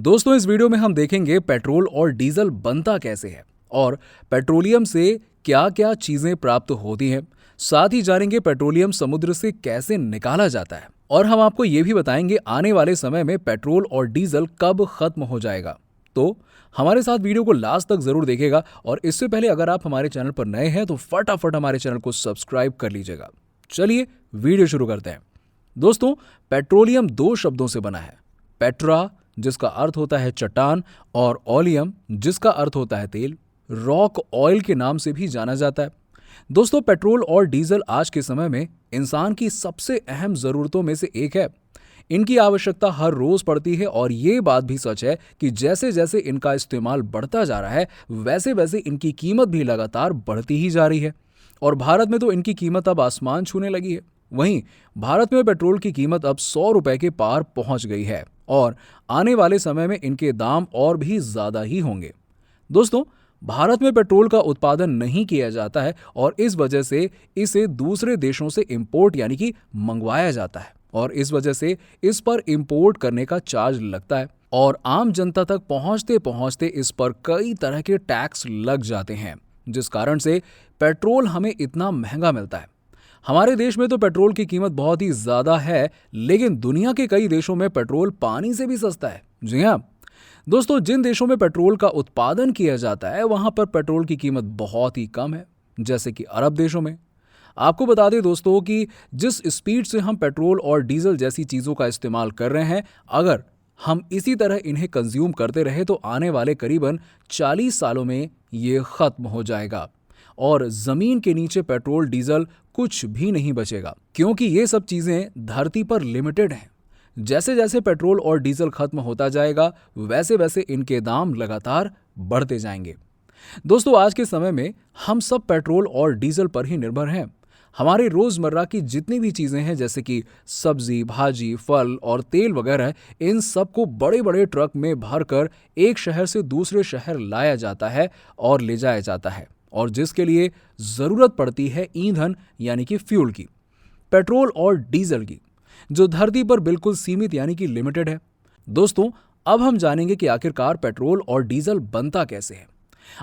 दोस्तों इस वीडियो में हम देखेंगे पेट्रोल और डीजल बनता कैसे है और पेट्रोलियम से क्या क्या चीजें प्राप्त होती हैं। साथ ही जानेंगे पेट्रोलियम समुद्र से कैसे निकाला जाता है और हम आपको ये भी बताएंगे आने वाले समय में पेट्रोल और डीजल कब खत्म हो जाएगा। तो हमारे साथ वीडियो को लास्ट तक जरूर देखिएगा और इससे पहले अगर आप हमारे चैनल पर नए हैं तो फटाफट हमारे चैनल को सब्सक्राइब कर लीजिएगा। चलिए वीडियो शुरू करते हैं। दोस्तों पेट्रोलियम दो शब्दों से बना है, पेट्रा जिसका अर्थ होता है चट्टान और ओलियम जिसका अर्थ होता है तेल। रॉक ऑयल के नाम से भी जाना जाता है। दोस्तों पेट्रोल और डीजल आज के समय में इंसान की सबसे अहम जरूरतों में से एक है। इनकी आवश्यकता हर रोज पड़ती है और ये बात भी सच है कि जैसे जैसे इनका इस्तेमाल बढ़ता जा रहा है वैसे वैसे इनकी कीमत भी लगातार बढ़ती ही जा रही है और भारत में तो इनकी कीमत अब आसमान छूने लगी है। वहीं भारत में पेट्रोल की कीमत अब 100 रुपए के पार पहुंच गई है और आने वाले समय में इनके दाम और भी ज्यादा ही होंगे। दोस्तों भारत में पेट्रोल का उत्पादन नहीं किया जाता है और इस वजह से इसे दूसरे देशों से इंपोर्ट यानी कि मंगवाया जाता है और इस वजह से इस पर इंपोर्ट करने का चार्ज लगता है और आम जनता तक पहुंचते पहुंचते इस पर कई तरह के टैक्स लग जाते हैं, जिस कारण से पेट्रोल हमें इतना महंगा मिलता है। हमारे देश में तो पेट्रोल की कीमत बहुत ही ज्यादा है, लेकिन दुनिया के कई देशों में पेट्रोल पानी से भी सस्ता है। जी हाँ दोस्तों, जिन देशों में पेट्रोल का उत्पादन किया जाता है वहां पर पेट्रोल की कीमत बहुत ही कम है, जैसे कि अरब देशों में। आपको बता दें दोस्तों कि जिस स्पीड से हम पेट्रोल और डीजल जैसी चीजों का इस्तेमाल कर रहे हैं, अगर हम इसी तरह इन्हें कंज्यूम करते रहे तो आने वाले करीबन 40 सालों में ये खत्म हो जाएगा और जमीन के नीचे पेट्रोल डीजल कुछ भी नहीं बचेगा, क्योंकि ये सब चीजें धरती पर लिमिटेड हैं। जैसे जैसे पेट्रोल और डीजल खत्म होता जाएगा वैसे वैसे इनके दाम लगातार बढ़ते जाएंगे। दोस्तों आज के समय में हम सब पेट्रोल और डीजल पर ही निर्भर हैं। हमारे रोजमर्रा की जितनी भी चीजें हैं जैसे कि सब्जी, भाजी, फल और तेल वगैरह, इन सबको बड़े बड़े ट्रक में भरकर एक शहर से दूसरे शहर लाया जाता है और ले जाया जाता है, और जिसके लिए जरूरत पड़ती है ईंधन यानी कि फ्यूल की, पेट्रोल और डीजल की, जो धरती पर बिल्कुल सीमित यानी कि लिमिटेड है। दोस्तों अब हम जानेंगे कि आखिरकार पेट्रोल और डीजल बनता कैसे है।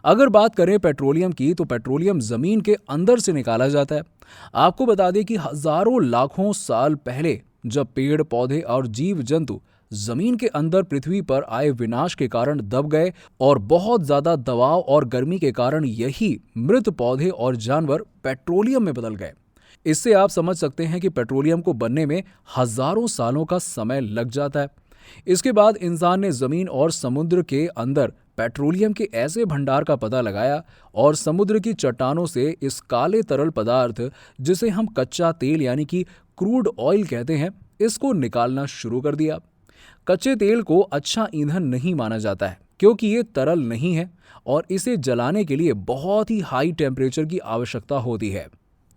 अगर बात करें पेट्रोलियम की तो पेट्रोलियम जमीन के अंदर से निकाला जाता है। आपको बता दें कि हजारों लाखों साल पहले जब पेड़ पौधे और जीव जंतु जमीन के अंदर पृथ्वी पर आए विनाश के कारण दब गए और बहुत ज्यादा दबाव और गर्मी के कारण यही मृत पौधे और जानवर पेट्रोलियम में बदल गए। इससे आप समझ सकते हैं कि पेट्रोलियम को बनने में हजारों सालों का समय लग जाता है। इसके बाद इंसान ने जमीन और समुद्र के अंदर पेट्रोलियम के ऐसे भंडार का पता लगाया और समुद्र की चट्टानों से इस काले तरल पदार्थ, जिसे हम कच्चा तेल यानी कि क्रूड ऑयल कहते हैं, इसको निकालना शुरू कर दिया। कच्चे तेल को अच्छा ईंधन नहीं माना जाता है क्योंकि ये तरल नहीं है और इसे जलाने के लिए बहुत ही हाई टेम्परेचर की आवश्यकता होती है।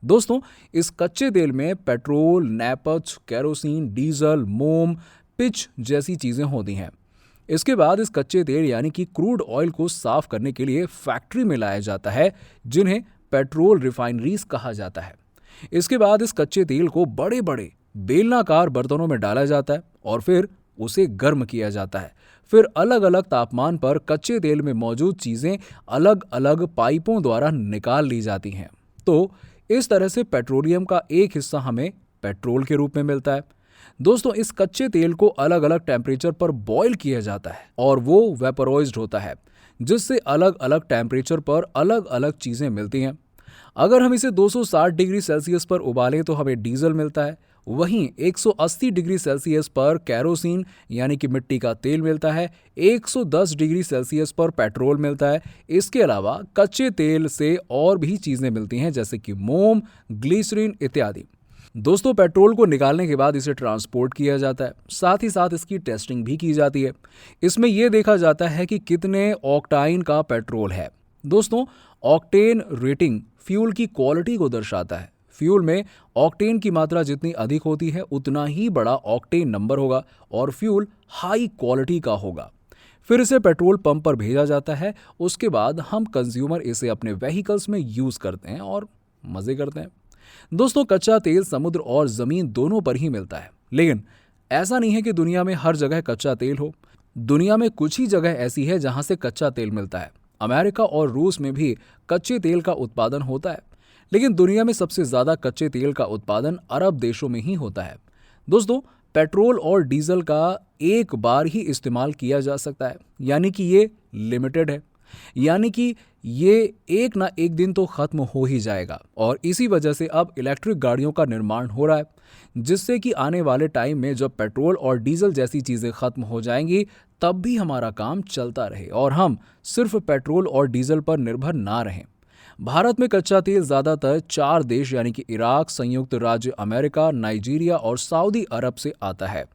दोस्तों इस कच्चे तेल में पेट्रोल, नैपथ्स, केरोसिन, डीजल, मोम, पिच जैसी चीजें होती हैं। इसके बाद इस कच्चे तेल यानी कि क्रूड ऑयल को साफ करने के लिए फैक्ट्री में लाया जाता है, जिन्हें पेट्रोल रिफाइनरीज कहा जाता है। इसके बाद इस कच्चे तेल को बड़े बड़े बेलनाकार बर्तनों में डाला जाता है और फिर उसे गर्म किया जाता है। फिर अलग अलग तापमान पर कच्चे तेल में मौजूद चीजें अलग अलग पाइपों द्वारा निकाल ली जाती हैं। तो इस तरह से पेट्रोलियम का एक हिस्सा हमें पेट्रोल के रूप में मिलता है। दोस्तों इस कच्चे तेल को अलग अलग टेम्परेचर पर बॉयल किया जाता है और वो वेपोराइज्ड होता है, जिससे अलग अलग टेम्परेचर पर अलग अलग चीजें मिलती हैं। अगर हम इसे 260 डिग्री सेल्सियस पर उबालें तो हमें डीजल मिलता है। वहीं 180 डिग्री सेल्सियस पर कैरोसिन यानी कि मिट्टी का तेल मिलता है। 110 डिग्री सेल्सियस पर पेट्रोल मिलता है। इसके अलावा कच्चे तेल से और भी चीजें मिलती हैं जैसे कि मोम, ग्लिसरीन इत्यादि। दोस्तों पेट्रोल को निकालने के बाद इसे ट्रांसपोर्ट किया जाता है, साथ ही साथ इसकी टेस्टिंग भी की जाती है। इसमें यह देखा जाता है कि कितने ऑक्टाइन का पेट्रोल है। दोस्तों ऑक्टेन रेटिंग फ्यूल की क्वालिटी को दर्शाता है। फ्यूल में ऑक्टेन की मात्रा जितनी अधिक होती है उतना ही बड़ा ऑक्टेन नंबर होगा और फ्यूल हाई क्वालिटी का होगा। फिर इसे पेट्रोल पंप पर भेजा जाता है। उसके बाद हम कंज्यूमर इसे अपने व्हीकल्स में यूज करते हैं और मजे करते हैं। दोस्तों कच्चा तेल समुद्र और जमीन दोनों पर ही मिलता है, लेकिन ऐसा नहीं है कि दुनिया में हर जगह कच्चा तेल हो। दुनिया में कुछ ही जगह ऐसी है जहां से कच्चा तेल मिलता है। अमेरिका और रूस में भी कच्चे तेल का उत्पादन होता है, लेकिन दुनिया में सबसे ज्यादा कच्चे तेल का उत्पादन अरब देशों में ही होता है। दोस्तों, पेट्रोल और डीजल का एक बार ही इस्तेमाल किया जा सकता है, यानी कि ये लिमिटेड है, यानी कि ये एक ना एक दिन तो खत्म हो ही जाएगा। और इसी वजह से अब इलेक्ट्रिक गाड़ियों का निर्माण हो रहा है, जिससे कि आने वाले टाइम में जब पेट्रोल और डीजल जैसी चीजें खत्म हो जाएंगी, तब भी हमारा काम चलता रहे और हम सिर्फ पेट्रोल और डीजल पर निर्भर ना रहें। भारत में कच्चा तेल ज्यादातर 4 देश यानी कि इराक, संयुक्त राज्य अमेरिका, नाइजीरिया और सऊदी अरब से आता है।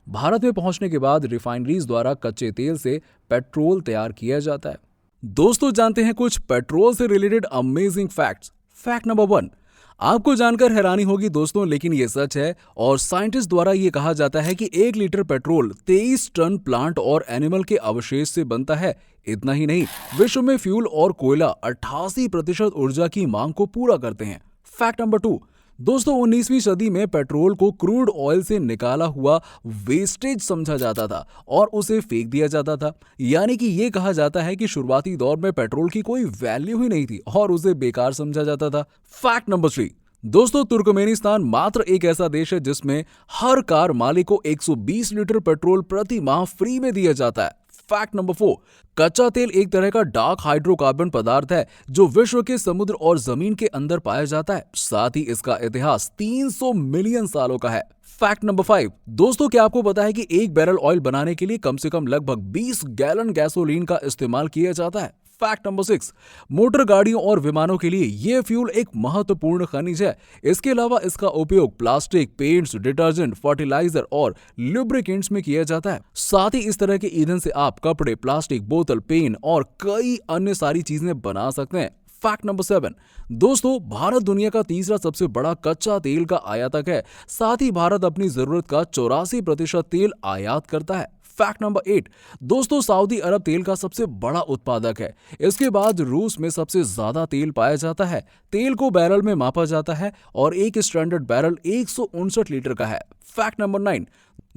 भारत में पहुंचने के बाद रिफाइनरीज द्वारा कच्चे तेल से पेट्रोल तैयार किया जाता है। दोस्तों, जानते हैं कुछ पेट्रोल से related amazing facts. Fact number 1, आपको जानकर हैरानी होगी दोस्तों, लेकिन ये सच है और साइंटिस्ट द्वारा ये कहा जाता है कि 1 लीटर पेट्रोल 23 टन प्लांट और एनिमल के अवशेष से बनता है। इतना ही नहीं, विश्व में फ्यूल और कोयला 88% ऊर्जा की मांग को पूरा करते हैं। फैक्ट नंबर 2, दोस्तों 19वीं सदी में पेट्रोल को क्रूड ऑयल से निकाला हुआ वेस्टेज समझा जाता था और उसे फेंक दिया जाता था। यानी कि ये कहा जाता है कि शुरुआती दौर में पेट्रोल की कोई वैल्यू ही नहीं थी और उसे बेकार समझा जाता था। फैक्ट नंबर 3, दोस्तों तुर्कमेनिस्तान मात्र एक ऐसा देश है जिसमें हर कार मालिक को 120 लीटर पेट्रोल प्रति माह फ्री में दिया जाता है। फैक्ट नंबर 4, कच्चा तेल एक तरह का डार्क हाइड्रोकार्बन पदार्थ है जो विश्व के समुद्र और जमीन के अंदर पाया जाता है। साथ ही इसका इतिहास 300 मिलियन सालों का है। फैक्ट नंबर 5, दोस्तों क्या आपको पता है कि 1 बैरल ऑयल बनाने के लिए कम से कम लगभग 20 गैलन गैसोलीन का इस्तेमाल किया जाता है। फैक्ट नंबर 6, मोटर गाड़ियों और विमानों के लिए यह फ्यूल एक महत्वपूर्ण खनिज है। इसके अलावा इसका उपयोग प्लास्टिक, पेंट्स, डिटर्जेंट, फर्टिलाइजर और लुब्रिकेंट्स में किया जाता है। साथ ही इस तरह के ईंधन से आप कपड़े, प्लास्टिक, बोतल, पेन और कई अन्य सारी चीजें बना सकते हैं। फैक्ट नंबर 7, दोस्तों भारत दुनिया का तीसरा सबसे बड़ा कच्चा तेल का आयातक है। साथ ही भारत अपनी जरूरत का 84% तेल आयात करता है। फैक्ट नंबर 8, दोस्तों सऊदी अरब तेल का सबसे बड़ा उत्पादक है। इसके बाद रूस में सबसे ज्यादा तेल पाया जाता है। तेल को बैरल में मापा जाता है और एक स्टैंडर्ड बैरल 159 लीटर का है। फैक्ट नंबर 9,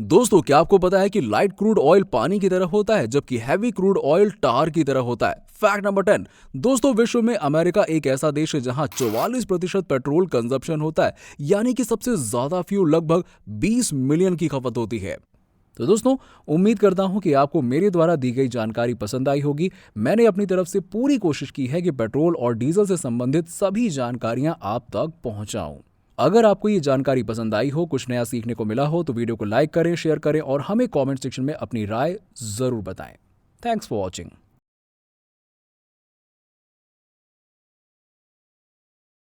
दोस्तों क्या आपको पता है कि लाइट क्रूड ऑयल पानी की तरह होता है जबकि हैवी क्रूड ऑयल टार की तरह होता है। फैक्ट नंबर 10, दोस्तों विश्व में अमेरिका एक ऐसा देश है जहां 44% पेट्रोल कंजप्शन होता है, यानी कि सबसे ज्यादा फ्यूल लगभग 20 मिलियन की खपत होती है। तो दोस्तों, उम्मीद करता हूं कि आपको मेरे द्वारा दी गई जानकारी पसंद आई होगी। मैंने अपनी तरफ से पूरी कोशिश की है कि पेट्रोल और डीजल से संबंधित सभी जानकारियां आप तक पहुंचाऊं। अगर आपको ये जानकारी पसंद आई हो, कुछ नया सीखने को मिला हो, तो वीडियो को लाइक करें, शेयर करें और हमें कमेंट सेक्शन में अपनी राय जरूर बताएं। Thanks for watching.